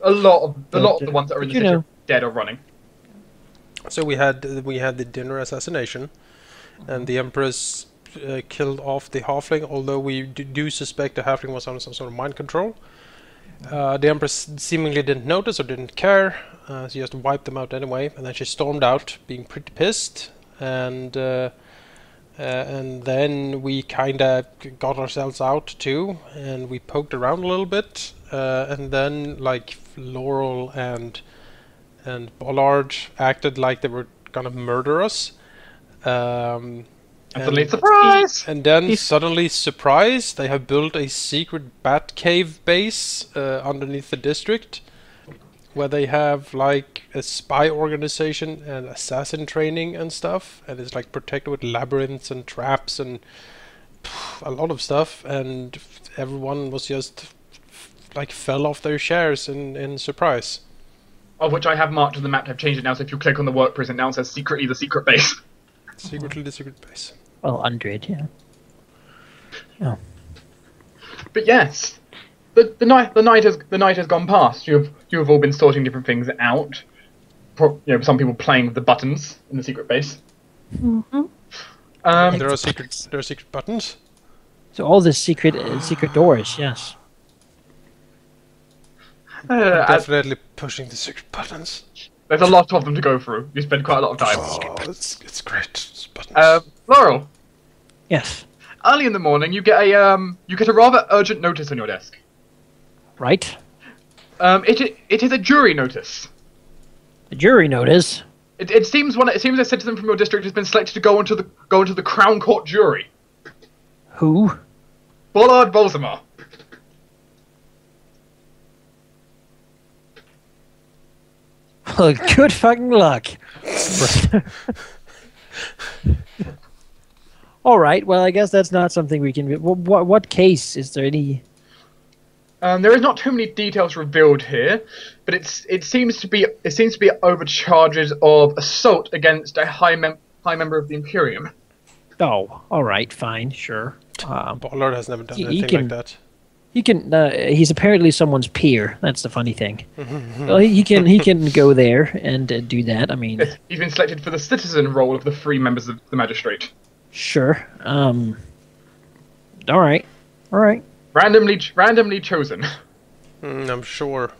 a lot of the ones that are in the city know, are dead or running. So we had the dinner assassination, and the Empress killed off the halfling. Although we do suspect the halfling was under some sort of mind control. The Empress seemingly didn't notice or didn't care. She just wiped them out anyway, and then she stormed out, being pretty pissed. And then we kind of got ourselves out too, and we poked around a little bit. And then, like, Laurel and Bollard acted like they were gonna murder us. And suddenly, surprise! And then suddenly, surprise! They have built a secret bat cave base underneath the district, where they have like a spy organization and assassin training and stuff, and it's like protected with labyrinths and traps and a lot of stuff. And everyone was just like fell off their chairs in surprise. Of which I have marked on the map. I've changed it now, so if you click on the work prison, now it says secretly the secret base. Secretly the secret base. Well, 100, yeah. Oh. But yes, the night has gone past. You have all been sorting different things out. Some people playing with the buttons in the secret base. Mm-hmm. There are secret buttons. So all the secret doors, yes. Definitely pushing the secret buttons. There's a lot of them to go through. You spend quite a lot of time. Oh, it's great. It's buttons. Laurel. Yes. Early in the morning, you get a rather urgent notice on your desk. Right. It is a jury notice. A jury notice. It seems a citizen from your district has been selected to go into the Crown Court jury. Who? Bollard Bolsamar. Well, good fucking luck. All right. Well, I guess that's not something we can. What case is there any? There is not too many details revealed here, but it seems to be over charges of assault against a high member of the Imperium. Oh, all right, fine, sure. Bollard has never done anything like that. He can. He's apparently someone's peer. That's the funny thing. Well, he can go there and do that. I mean, yes, he's been selected for the citizen role of the three members of the magistrate. Sure. All right. Randomly chosen. I'm sure.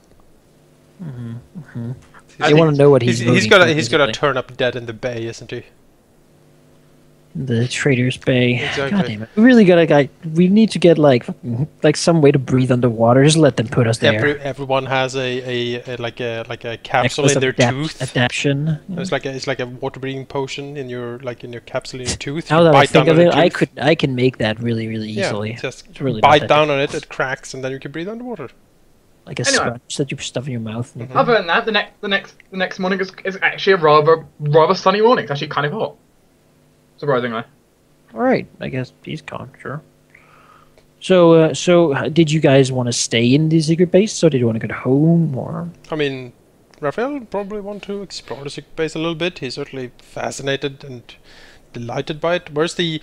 They want to know what he's got to turn up dead in the bay, isn't he? The Trader's Bay. Exactly. God damn it. We really gotta we need to get like some way to breathe underwater. Just let them put us there. Everyone has a capsule in their tooth. Adaption. It's like a water breathing potion in your capsule in your tooth. Now that I think of it, I can make that really easily. Yeah, just it's really bite down on it, it cracks, and then you can breathe underwater. Like a sponge that you stuff in your mouth. Other than that, the next morning is actually a rather sunny morning. It's actually kind of hot. Surprisingly. All right, I guess he's gone. Sure. So did you guys want to stay in the secret base, or did you want to go home, or? I mean, Raphael would probably want to explore the secret base a little bit. He's certainly fascinated and delighted by it. Where's the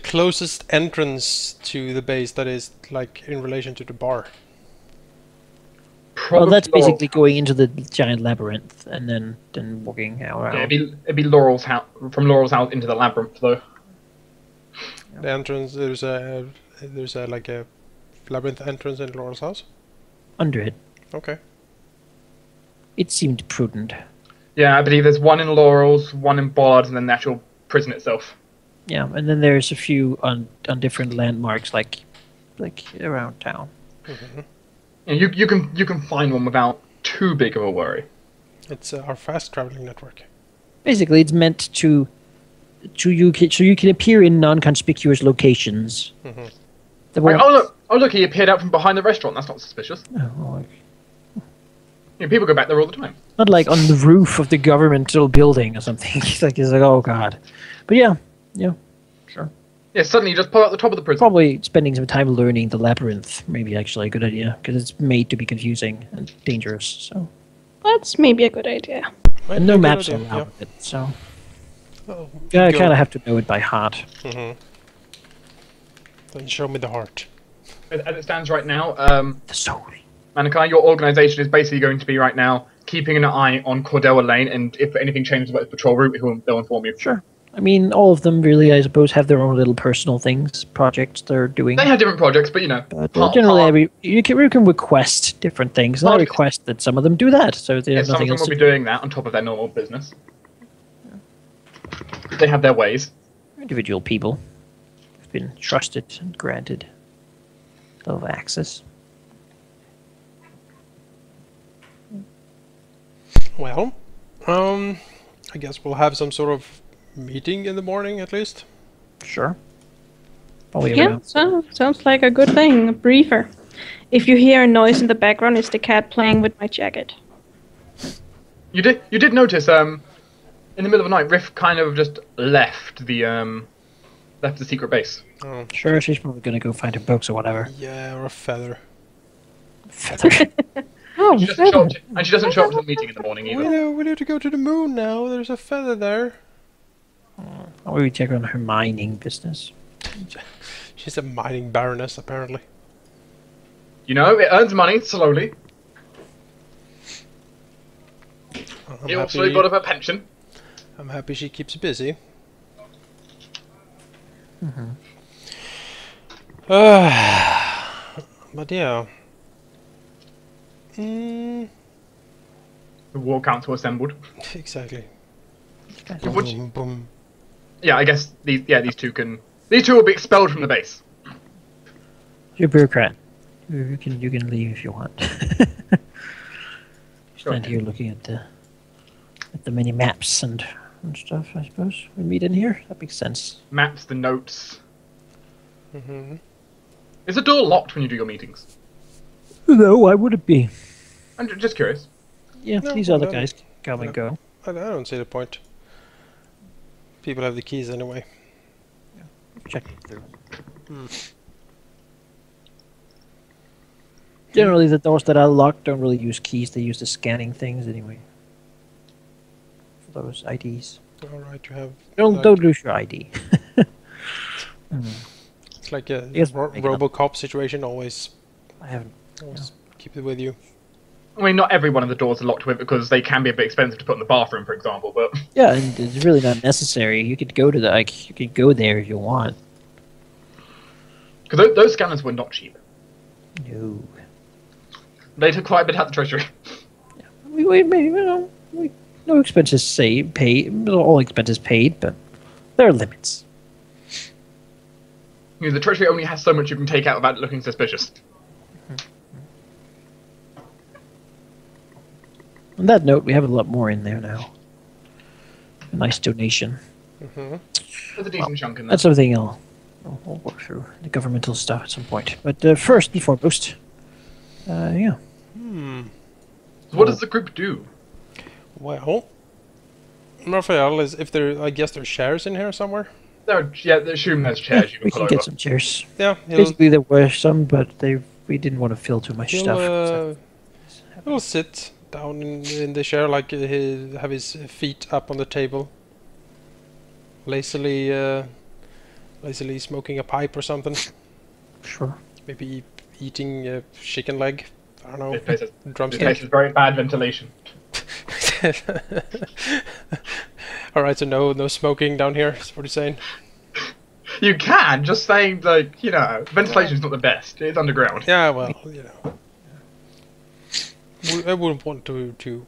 closest entrance to the base that is like in relation to the bar? Probably well, that's basically going into the giant labyrinth and then walking out. Yeah, it'd be Laurel's house, from Laurel's house into the labyrinth, though. The entrance, there's a like a labyrinth entrance in Laurel's house? Under it. Okay. It seemed prudent. Yeah, I believe there's one in Laurel's, one in Bollard's, and then the actual prison itself. Yeah, and then there's a few on different landmarks, like around town. Mm-hmm. Yeah, you can find one without too big of a worry. It's our fast traveling network. Basically, it's meant so you can appear in non-conspicuous locations. Mm-hmm. Oh look! He appeared out from behind the restaurant. That's not suspicious. Oh, yeah, people go back there all the time. Not like on the roof of the governmental building or something. He's like, oh god. But yeah, sure. Yeah, suddenly you just pull out the top of the prison. Probably spending some time learning the labyrinth, maybe actually a good idea, because it's made to be confusing and dangerous. So that's maybe a good idea. And no maps are allowed with it, so I kind of have to know it by heart. Mm-hmm. Then show me the heart. As it stands right now, the soul. Manikai, your organisation is basically going to be right now keeping an eye on Cordella Lane, and if anything changes about its patrol route, they'll inform you. Sure. I mean, all of them really, I suppose, have their own little personal things, projects they're doing. They have different projects, but But generally, you can request different things. And I request that some of them do that, so they have some of nothing them else will to be do. doing that on top of their normal business. They have their ways. Individual people have been trusted and granted of access. Well, I guess we'll have some sort of meeting in the morning at least. Sure. Probably Yeah, around. sounds like a good thing. A briefer. If you hear a noise in the background, it's the cat playing with my jacket. You did notice in the middle of the night, Riff kind of just left the secret base. Oh, Sure, she's probably going to go find her books or whatever. yeah, or a feather. Feather. Oh, She doesn't show up and she doesn't show up to the meeting in the morning either. We need to go to the moon now. There's a feather there. Or we check on her mining business. She's a mining baroness, apparently. You know, it earns money slowly. I'm It also got up her pension. I'm happy she keeps busy. But yeah. The war council assembled. Exactly. Would Boom, boom. Yeah, I guess these two will be expelled from the base. You're a bureaucrat. You can leave if you want. Stand here looking at the mini maps and stuff. I suppose we meet in here. That makes sense. Maps, the notes. Mm-hmm. Is the door locked when you do your meetings? No, why would it be? I'm just curious. Yeah, No, these other no. guys come and go. I don't see the point. People have the keys anyway. Check it through. Generally, the doors that are locked don't really use keys. They use the scanning things anyway. For those IDs. Alright, you have... Don't lose your ID. It's like a Yes, make it up. RoboCop situation, always I haven't. keep it with you. I mean, not every one of the doors are locked with because they can be a bit expensive to put in the bathroom, for example. But Yeah, and it's really not necessary. You could go to you could go there if you want. because those scanners were not cheap, No. they took quite a bit out of the treasury. No expenses paid. Not all expenses paid, but there are limits. The treasury only has so much you can take out without looking suspicious. On that note, we have a lot more in there now. A nice donation. There's a decent chunk in there. That's something I'll work through the governmental stuff at some point. But first and foremost, yeah. So what does the group do? Well, Raphael, I guess there's shares in here somewhere. The assume there's chairs you can We pull can over. get some chairs. Yeah, Basically, there were some, but we didn't want to fill too much stuff. he'll sit down in the chair, like he have his feet up on the table, lazily smoking a pipe or something. Sure. Maybe eating a chicken leg. I don't know. This place Drumstick. has very bad ventilation. All right, so no smoking down here. Is what you're saying? You can, just saying, ventilation's not the best. It's underground. Yeah, well, I wouldn't want to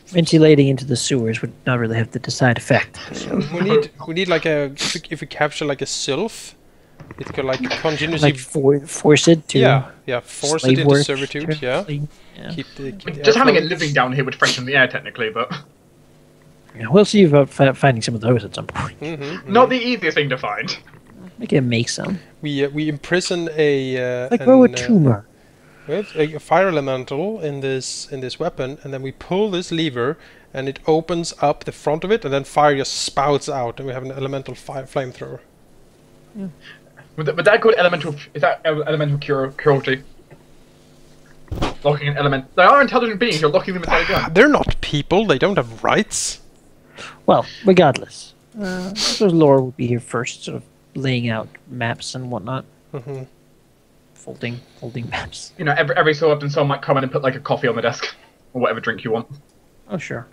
Ventilating into the sewers would not really have the desired effect. we need like if we capture like a sylph, it could like continuously Force it to force slave it into work, servitude. Yeah. Yeah. Keep the Just having airflow. it living down here would freshen the air, technically, but Yeah, we'll see about finding some of those at some point. not the easiest thing to find. We can make some. We imprison a Like grow a tumor. we have a fire elemental in this weapon, and then we pull this lever, and it opens up the front of it, and then fire just spouts out, and we have an elemental flamethrower. Would that called elemental? Is that elemental cruelty? Locking an element. They are intelligent beings. You're locking them inside a gun. They're not people. They don't have rights. Well, regardless. I suppose Laura would be here first, sort of laying out maps and whatnot. folding maps. You know, every so often someone might come in and put like a coffee on the desk, or whatever drink you want. Oh sure.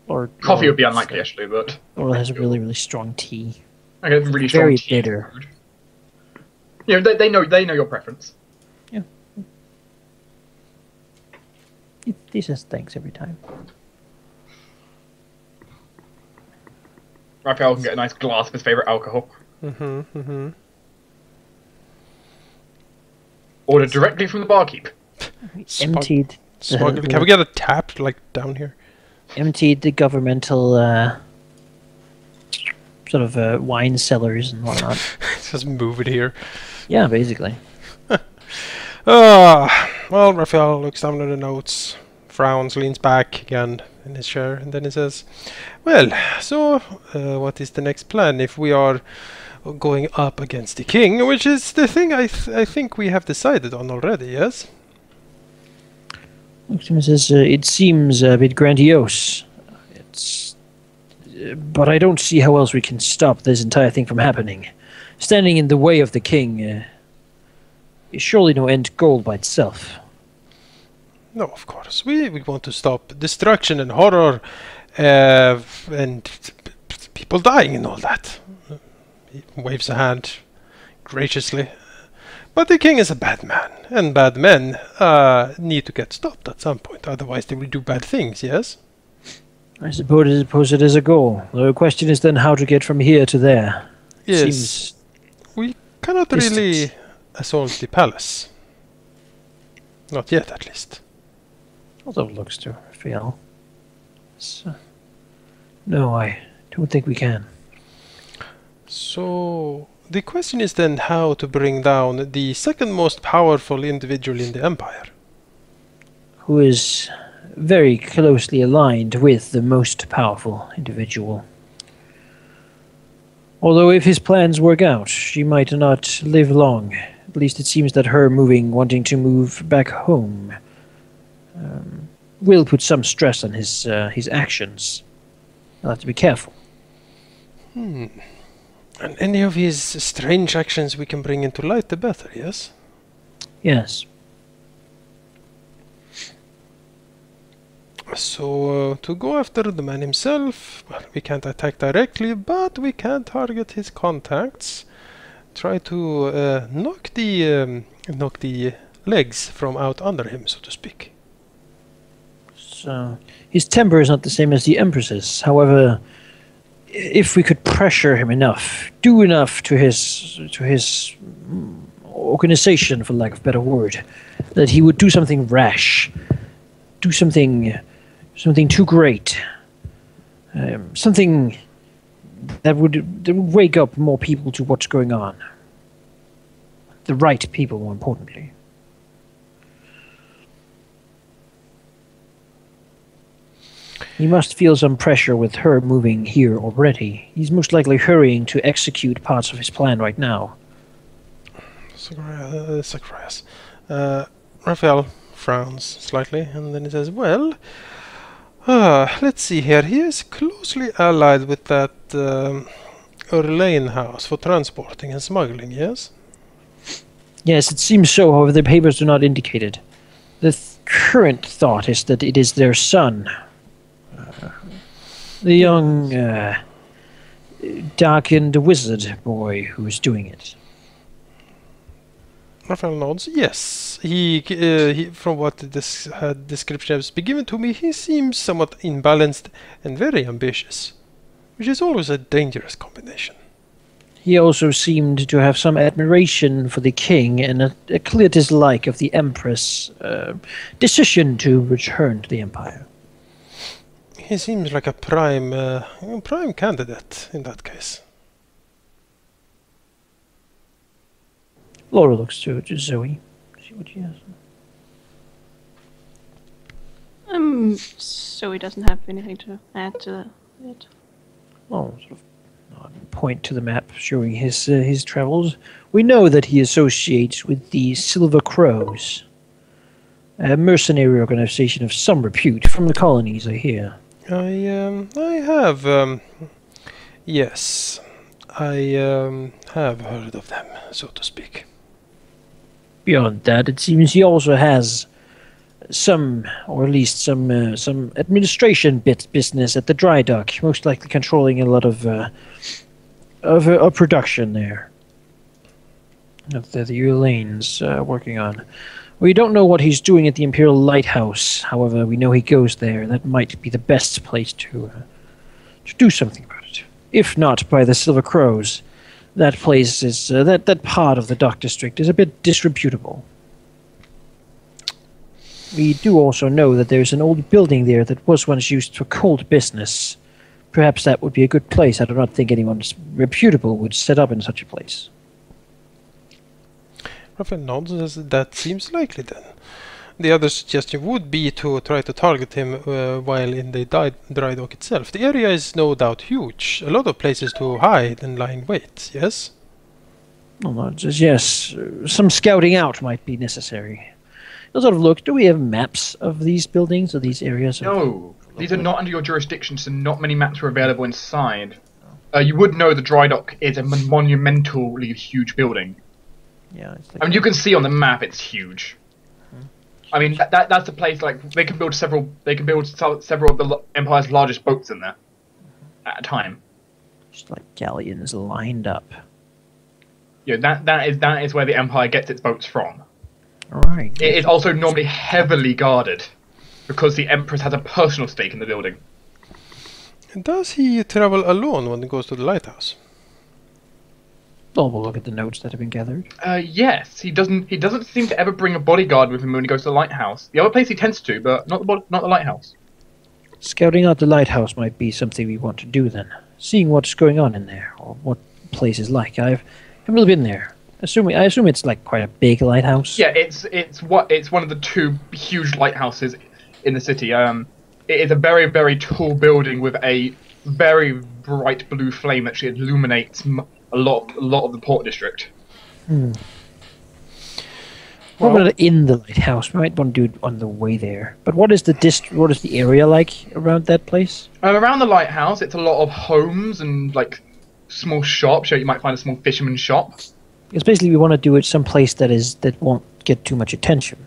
Or Coffee would be unlikely actually, but or it has a really strong tea. okay, really strong Very tea. bitter. You know, they know your preference. Yeah. He says thanks every time. Raphael can get a nice glass of his favorite alcohol. Order directly from the barkeep. Emptied. Can we get a tap like down here? Emptied the governmental sort of wine cellars and whatnot. Just move it here. Yeah, basically. Well, Raphael looks down at the notes, frowns, leans back again in his chair, and then he says, well, so what is the next plan if we are going up against the king, which is the thing I think we have decided on already, yes? Maxim says, it seems a bit grandiose. But I don't see how else we can stop this entire thing from happening. Standing in the way of the king is surely no end goal by itself. No, of course. We want to stop destruction and horror and people dying and all that. He waves a hand graciously. But the king is a bad man, and bad men need to get stopped at some point, otherwise they will do bad things, yes? I suppose it is a goal. The question is then how to get from here to there. Yes. Seems we cannot distant. really assault the palace. Not yet, at least. Although it looks to fail. No, I don't think we can. So, the question is then how to bring down the second most powerful individual in the empire. Who is very closely aligned with the most powerful individual. Although if his plans work out, she might not live long. At least it seems that her wanting to move back home, will put some stress on his actions. I'll have to be careful. And any of his strange actions we can bring into light, the better, yes? Yes. So, to go after the man himself, well, we can't attack directly, but we can target his contacts. Try to knock the legs from out under him, so to speak. So, his temper is not the same as the Empress's. However, if we could pressure him enough, do enough to his organization, for lack of a better word, that he would do something rash, do something too great, something that would wake up more people to what's going on. The right people, more importantly. He must feel some pressure with her moving here already. He's most likely hurrying to execute parts of his plan right now. Zacharias. Raphael frowns slightly, and then he says, well, let's see here. He is closely allied with that Urlain house for transporting and smuggling, yes? Yes, it seems so, however the papers do not indicate it. The current thought is that it is their son. The young, darkened wizard boy who is doing it. Raphael nods. Yes, he from what this description has been given to me, he seems somewhat imbalanced and very ambitious, which is always a dangerous combination. He also seemed to have some admiration for the king and a clear dislike of the Empress' decision to return to the Empire. He seems like a prime candidate in that case. Laura looks to Zoe. See what she has. So he doesn't have anything to add to it. Well, sort of point to the map showing his travels. We know that he associates with the Silver Crows, a mercenary organization of some repute from the colonies, I hear. I have, yes, I have heard of them, so to speak. Beyond that, it seems he also has some, or at least some administration business at the dry dock, most likely controlling a lot of production there. That the Elane's working on. We don't know what he's doing at the Imperial Lighthouse. However, we know he goes there. That might be the best place to do something about it. If not by the Silver Crows, that place is that part of the dock district is a bit disreputable. We do also know that there's an old building there that was once used for cold business. Perhaps that would be a good place. I do not think anyone reputable would set up in such a place. Rahal nods. That seems likely then. The other suggestion would be to try to target him while in the dry dock itself. The area is no doubt huge. A lot of places to hide and lie in wait, yes? Yes. Some scouting out might be necessary. Let's sort of look. Do we have maps of these buildings or these areas? No, these are not under your jurisdiction, so not many maps are available inside. You would know the dry dock is a monumentally huge building. Yeah, it's like I mean, you can see on the map it's huge. I mean, that's the place. Like they can build several. They can build several of the Empire's largest boats in there at a time. just like galleons lined up. Yeah, that is where the Empire gets its boats from. Right. It is also normally heavily guarded because the Empress has a personal stake in the building. Does he travel alone when he goes to the lighthouse? Well, we'll look at the notes that have been gathered. Yes, he doesn't seem to ever bring a bodyguard with him when he goes to the lighthouse. The other place he tends to, but not the lighthouse. Scouting out the lighthouse might be something we want to do then. Seeing what's going on in there, or what the place is like. I haven't really been there. I assume it's like quite a big lighthouse. Yeah, it's one of the two huge lighthouses in the city. It is a very, very tall building with a very bright blue flame that actually illuminates a lot of the port district. What about in the lighthouse? We might want to do it on the way there. But what is the area like around that place? Around the lighthouse, it's a lot of homes and like small shops. So you might find a small fisherman's shop. Because basically we want to do it someplace that won't get too much attention.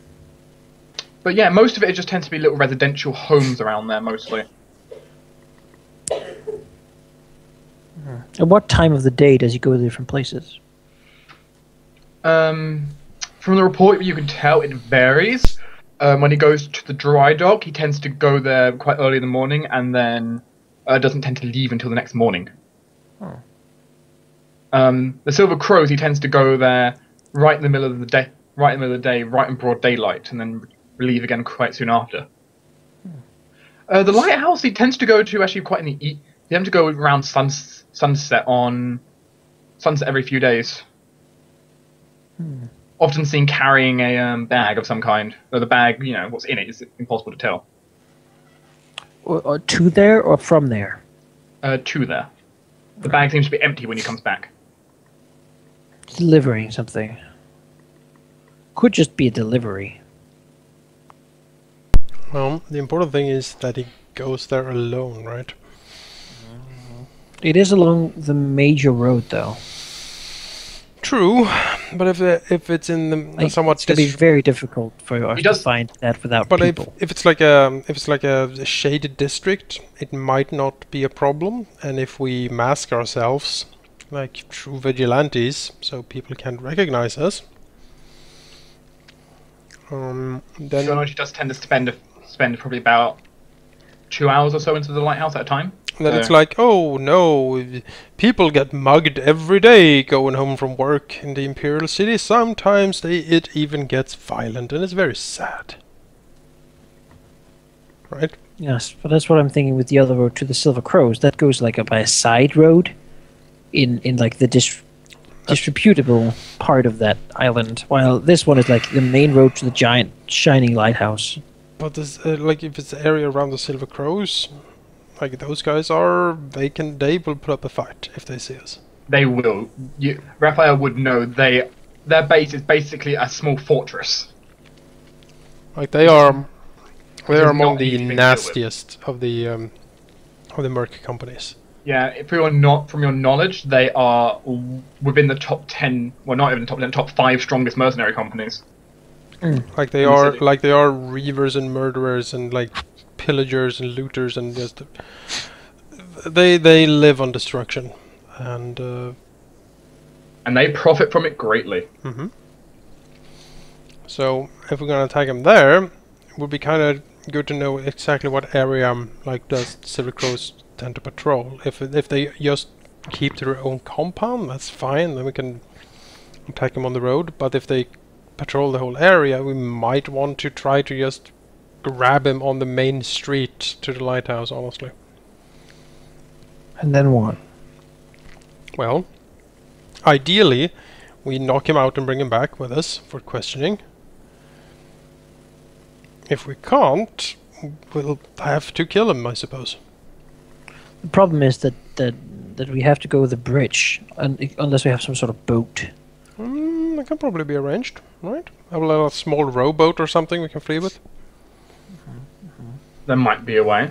But yeah, most of it just tends to be little residential homes around there, mostly. At what time of the day does he go to different places? From the report, you can tell it varies. When he goes to the dry dock, he tends to go there quite early in the morning, and then doesn't tend to leave until the next morning. The Silver Crows, he tends to go there right in the middle of the day, right in broad daylight, and then leave again quite soon after. The lighthouse, he tends to go to actually quite in the he tends to go around sunset every few days. Often seen carrying a bag of some kind. Though the bag, what's in it is impossible to tell. To there or from there? To there. The bag seems to be empty when he comes back. Delivering something. Could just be a delivery. Well, the important thing is that he goes there alone, right? It is along the major road, though. True, but if it's in the somewhat it's going to be very difficult for us to find that without people. If it's like a shaded district, it might not be a problem. And if we mask ourselves like true vigilantes, so people can't recognize us, then he does tend to spend probably about 2 hours or so into the lighthouse at a time. Then it's like, oh no, people get mugged every day going home from work in the Imperial City. Sometimes it even gets violent, and it's very sad. Right? Yes, but that's what I'm thinking with the other road to the Silver Crows. That goes like by a side road in like the disreputable part of that island, while this one is like the main road to the giant shining lighthouse. But this, like if it's the area around the Silver Crows, like those guys they will put up a fight if they see us. They will. Raphael would know their base is basically a small fortress. Like they are among the nastiest of the merc companies. Yeah, from your knowledge, they are within the top 10. Well, not even the top 10, top 5 strongest mercenary companies. Like they In the are, city. like they are reavers and murderers and like pillagers and looters and just they live on destruction, and they profit from it greatly. so if we're gonna attack them there, it would be kind of good to know exactly what area like does Silver Crows tend to patrol. If they just keep to their own compound, that's fine. Then we can attack them on the road. But if they patrol the whole area, we might want to try to just grab him on the main street to the lighthouse, honestly. And then what? Well, ideally, we knock him out and bring him back with us for questioning. If we can't, we'll have to kill him, I suppose. The problem is that we have to go with the bridge, unless we have some sort of boat. That can probably be arranged, right? Have a little small rowboat or something we can flee with. There might be a way.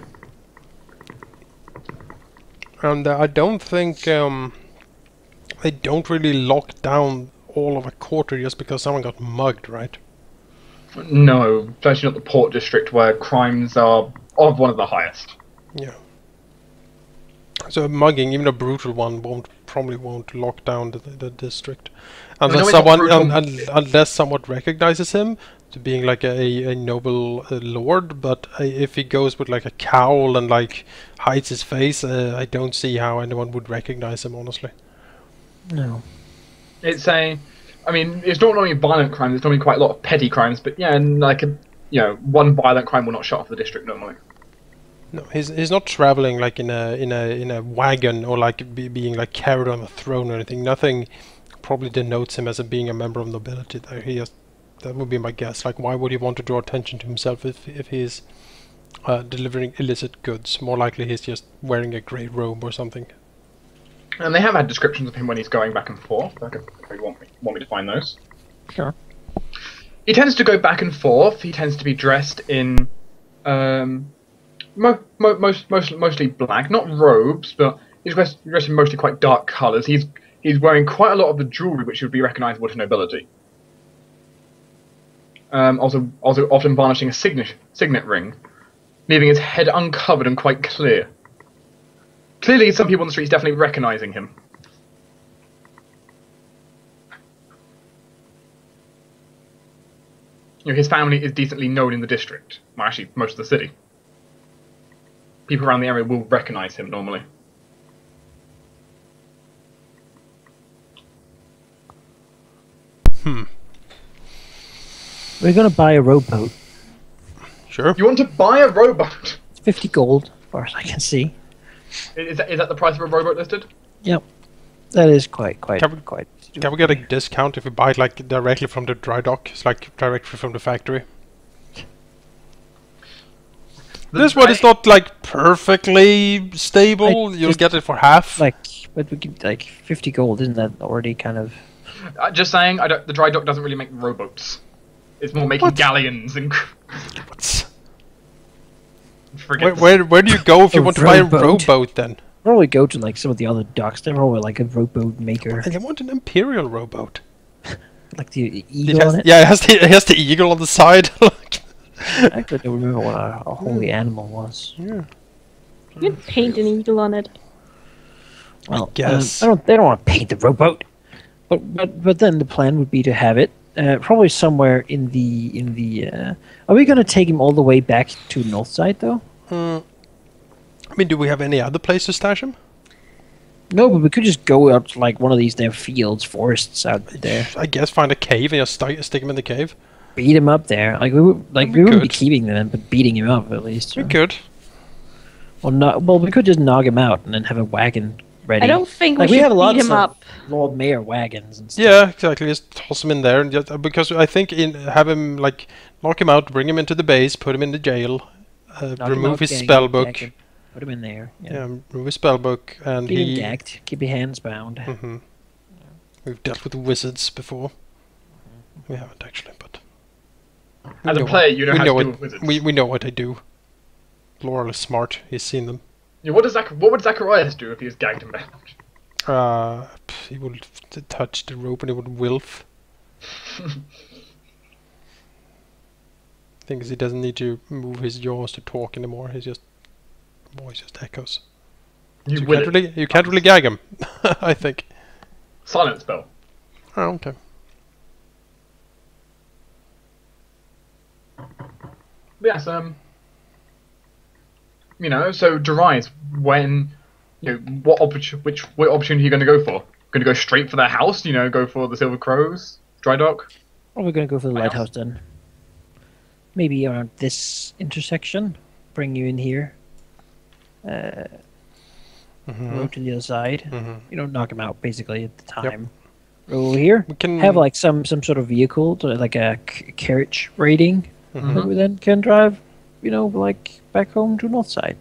And I don't think they don't really lock down all of a quarter just because someone got mugged, right? No, especially not the port district where crimes are of one of the highest. Yeah. So a mugging, even a brutal one, probably won't lock down the district, unless unless someone recognizes him to being like a noble lord. But if he goes with like a cowl and like hides his face, I don't see how anyone would recognize him, honestly. No. It's it's not only violent crimes. It's normally quite a lot of petty crimes. But yeah, and one violent crime will not shut off the district normally. No, he's not traveling like in a wagon or like being like carried on a throne or anything. Nothing probably denotes him as being a member of nobility. There, that would be my guess. Like, why would he want to draw attention to himself if he's delivering illicit goods? More likely, he's just wearing a grey robe or something. And they have had descriptions of him when he's going back and forth. If you want me to find those. Sure. He tends to go back and forth. He tends to be dressed in mostly black, not robes, but he's dressed in mostly quite dark colours. He's wearing quite a lot of the jewellery which would be recognisable to nobility. Also often varnishing a signet ring, leaving his head uncovered and quite clear. Clearly, some people on the streets definitely recognising him. His family is decently known in the district. Well, actually, most of the city. People around the area will recognise him normally. We're gonna buy a rowboat. Sure. You want to buy a rowboat? It's 50 gold, as far as I can see. Is that the price of a rowboat listed? Yep. That is quite. Can we get a discount if we buy it like directly from the dry dock? It's like directly from the factory. This one is not like perfectly stable. You'll get it for half. But we could 50 gold. Isn't that already kind of? Just saying, the dry dock doesn't really make rowboats. It's more making galleons and. What? Where do you go if you want to buy a rowboat then? Probably go to like some of the other docks. They're probably like a rowboat maker. And they want an imperial rowboat. Like the eagle on it? Yeah, it has the eagle on the side. I actually don't remember what a holy animal was. Yeah. You can paint an eagle on it. Well, guess. they don't want to paint the rowboat. But then the plan would be to have it probably somewhere in the. Are we going to take him all the way back to north side though? I mean, do we have any other place to stash him? No, but we could just go out to like one of these fields, forests out there. I guess find a cave and just stick him in the cave. Beat him up there. Like we wouldn't be keeping them, but beating him up at least. We could. Well, we could just knock him out and then have a wagon ready. I don't think we should have lots beat him of up. Lord Mayor wagons and stuff. Yeah, exactly. Just toss him in there, and because I think have him like knock him out, bring him into the base, put him in the jail, remove his spell book. Put him in there. Yeah, remove his spell book, and keep him gagged. Keep your hands bound. Mm-hmm. We've dealt with wizards before. We haven't actually, but as a player, you know how to deal with wizards. We know what they do. Laurel is smart. He's seen them. Yeah, what would Zacharias do if he was gagged and bound? He would touch the rope and it would wilf. Thing is, he doesn't need to move his jaws to talk anymore. His voice just echoes. You can't really gag him. I think. Silent spell. Oh, okay. Yes. So Darius, when what opportunity are you going to go for? Going to go straight for their house? Go for the Silver Crows, Dry Dock? Or we're going to go for the lighthouse then. Maybe around this intersection. Bring you in here. Road to the other side. Knock him out basically at the time. Over here, we can have like some sort of vehicle, like a carriage raiding that we then can drive, like back home to north side.